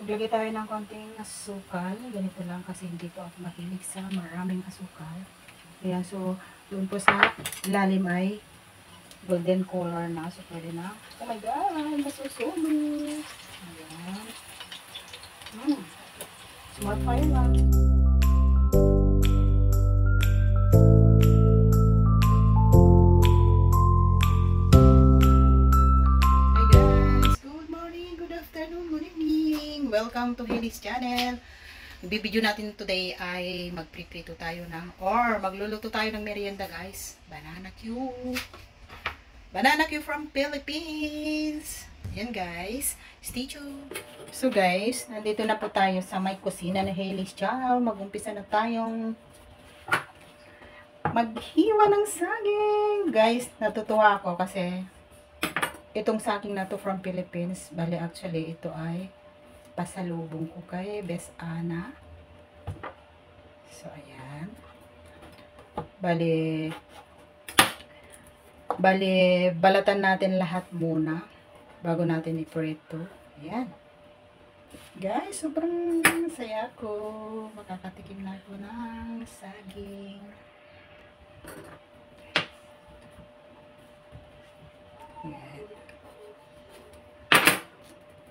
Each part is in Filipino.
Maglagay tayo ng konting asukal. Ganito lang kasi hindi po ako mahilig sa maraming asukal. Ayan, so doon po sa ilalim ay golden color na. So pwede na. Oh my God! Masusunog! Ayan. Smart fire lang. Welcome to Hailey's channel. Yung video natin today ay magprito tayo or magluluto tayo ng merienda, guys. Banana Q. Banana Q from Philippines. Yan, guys. Stay tuned. So, guys, nandito na po tayo sa may kusina ng Hailey's channel. Mag-umpisa na tayong maghiwa ng saging. Guys, natutuwa ako kasi itong saging na to from Philippines. Bali, actually, ito ay pasalubong ko kay Bes Ana. So, ayan. Bali, balatan natin lahat muna bago natin iprito. Ayan. Guys, sobrang saya ko. Makakatikim na ako ng saging. Ayan.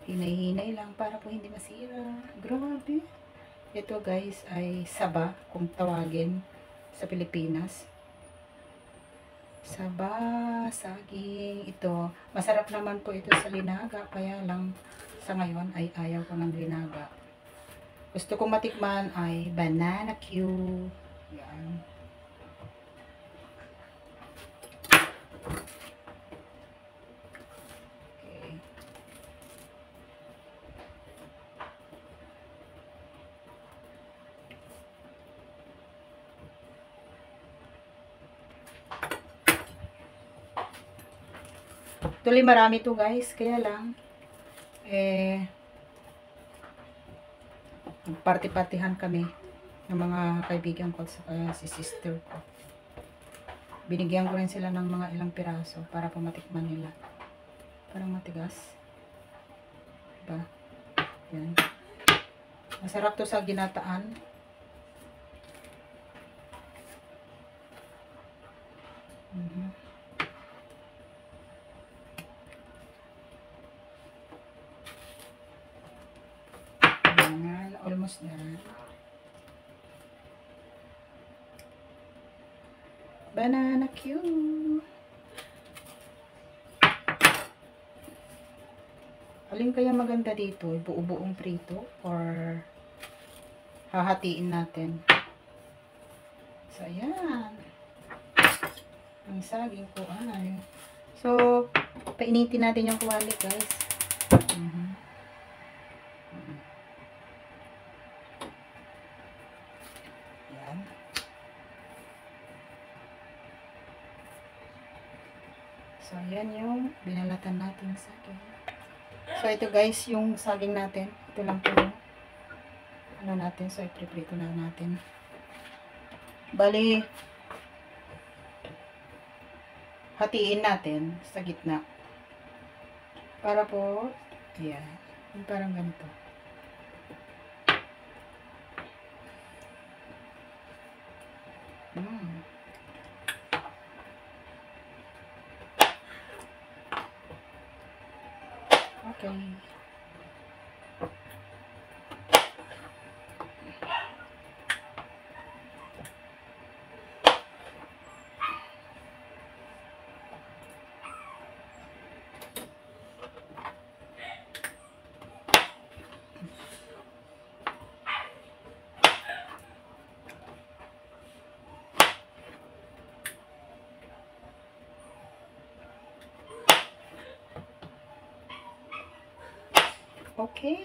Hinay-hinay lang para po hindi masira. Grabe. Ito, guys, ay saba, kung tawagin sa Pilipinas. Saba, saging. Ito, masarap naman po ito sa linaga. Kaya lang, sa ngayon ay ayaw ko ng linaga. Gusto kong matikman ay banana Q. Yan. Actually, marami to, guys. Kaya lang, party-partihan kami ng mga kaibigan ko sa si sister ko. Binigyan ko rin sila ng mga ilang piraso para pumatikman nila. Parang matigas. Diba? Yan. Masarap to sa ginataan. Almost done. Banana Q. Alin kaya maganda dito? Buo-buong prito or hahatiin natin? So, ayan. Ang saging ko ay. So, painitin natin yung kuwali, guys. So, ayan yung binalatan natin saging. So, ito, guys, yung saging natin. Ito lang po yung ano natin. So, ipriprito na natin. Bali, hatiin natin sa gitna. Para po, ayan. Yung parang ganito. Okay. Okay.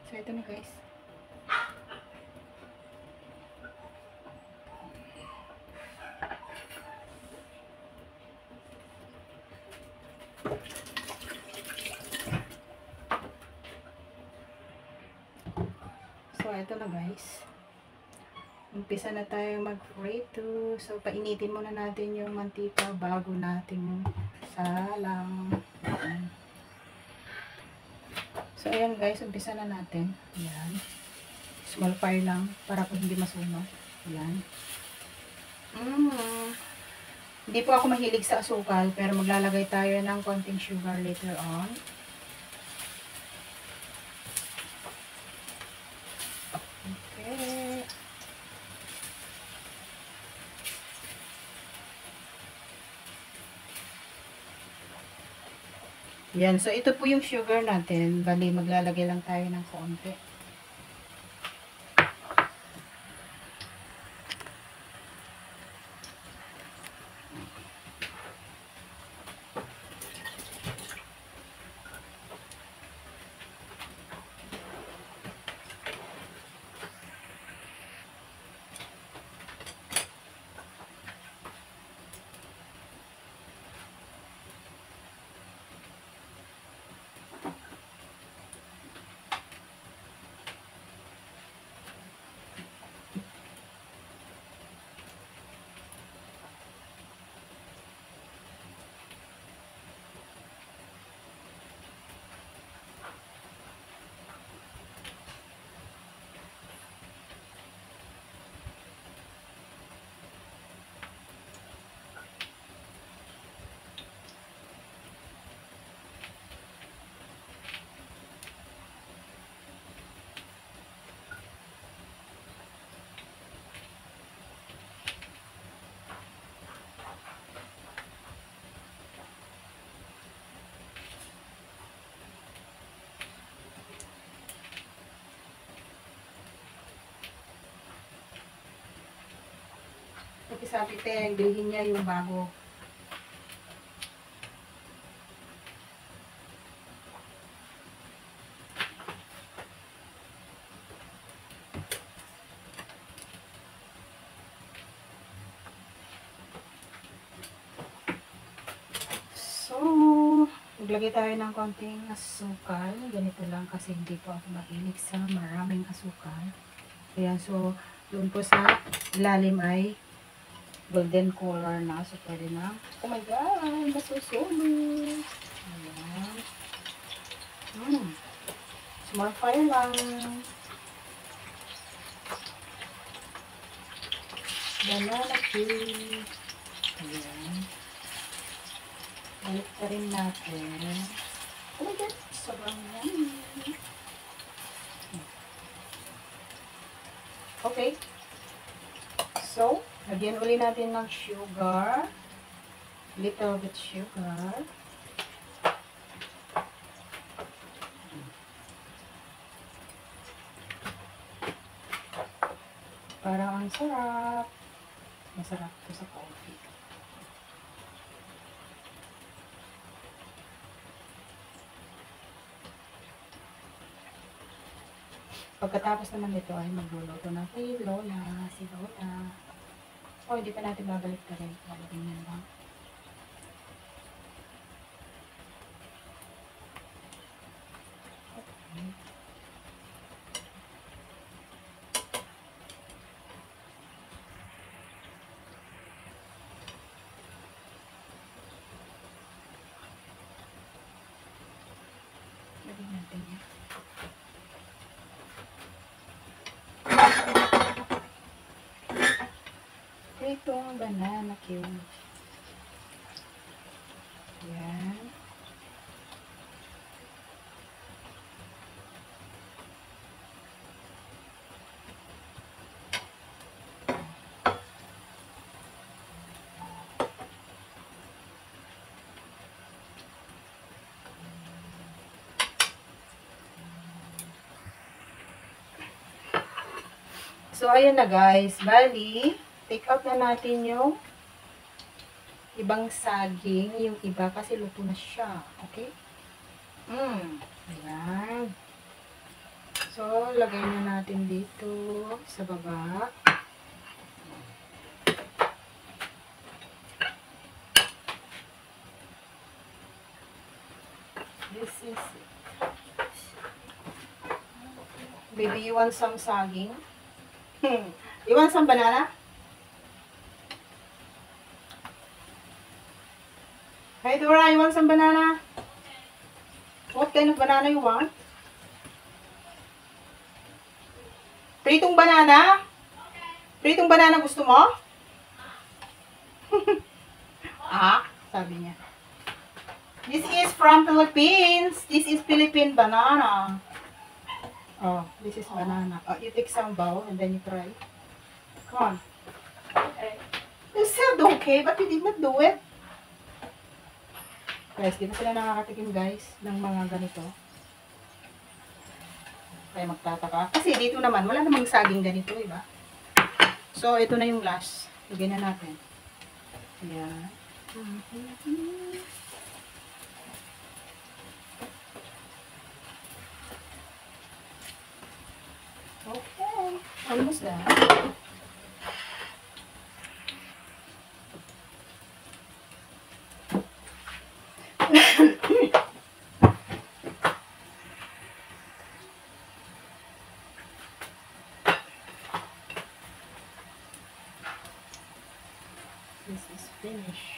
So, ito na, guys. So, ito na, guys. Umpisa na tayo mag-frito. So, painitin muna natin yung mantika bago natin salang. So, ayan guys, umpisa na natin. Ayan. Small fire lang para po hindi masunog. Ayan. Hindi po ako mahilig sa asukal, pero maglalagay tayo ng konting sugar later on. Okay. Yan, so ito po yung sugar natin. Bali, maglalagay lang tayo ng konti. Kasi sabi Teng, bilhin niya yung bago. So, maglagay tayo ng konting asukal. Ganito lang kasi hindi po ako mahilig sa maraming asukal. Ayan, so, doon po sa ilalim ay golden color na. So, pwede na. Oh my God! Masusunog! Ayan. Small fire lang. Banana cake. Ayan. Balik ka rin natin. Oh my God! Sobrang yummy. Okay. So, lagyan uli natin ng sugar. Little bit sugar. Parang ang sarap. Masarap ito sa coffee. Pagkatapos naman nito ay magluluto na kay Lola, si Lola. Oh, hindi pa natin babalik ka rin. Babalik na lang. Okay. Lagyan natin yan. Itong banana cube. Yan. So, ayan na guys. Bali, take out na natin yung ibang saging. Yung iba kasi luto na siya. Okay? Ayan. So, lagay na natin dito sa baba. This is it. Baby, you want some saging? You want some banana? Hey Dora, you want some banana? What kind of banana you want? Pritong banana? Pritong banana gusto mo? Ah, sabi niya. This is from Philippines. This is Philippine banana. Oh, this is banana. Oh, you take some bowl and then you try. Come on. Okay. You said okay, but you did not do it. Guys, di ba sila nakakatikim guys ng mga ganito? Kaya magtataka. Kasi dito naman, wala namang saging ganito, diba? So, ito na yung last. Lagyan na natin. Ayan. Okay. Almost done. This is finished.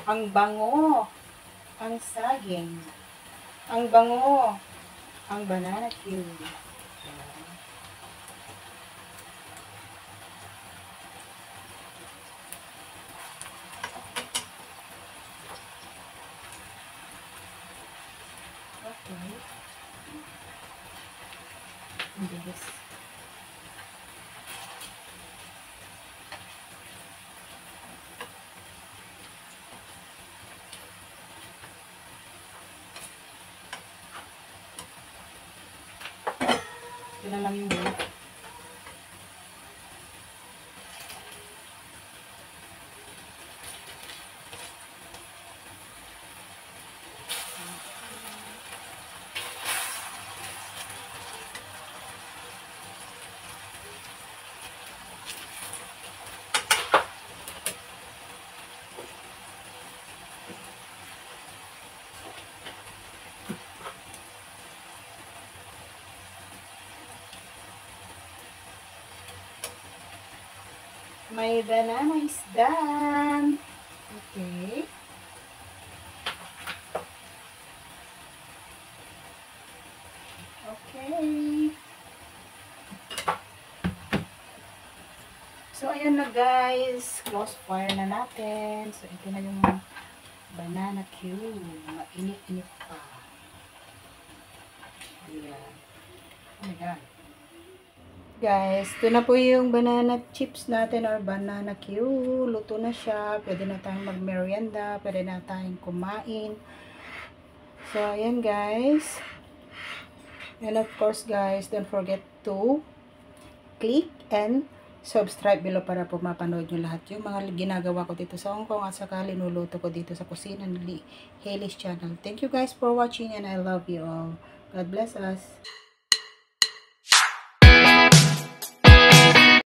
Ang bango. Ang saging. Ang bango. Ang banana cube. Okay. And this. Ito na lang yung bulat. My banana is done. Okay. Okay. So, ayan na guys. Close fire na natin. So, ito na yung banana cube. Mainit-init pa. Ayan. Oh my God. Guys, ito na po yung banana chips natin or banana cube. Luto na siya. Pwede na tayong mag-merienda. Pwede na tayong kumain. So, ayan guys. And of course guys, don't forget to click and subscribe below para po mapanood nyo lahat yung mga ginagawa ko dito sa Hong Kong at saka linuluto ko dito sa kusina ni Hailey's channel. Thank you guys for watching and I love you all. God bless us.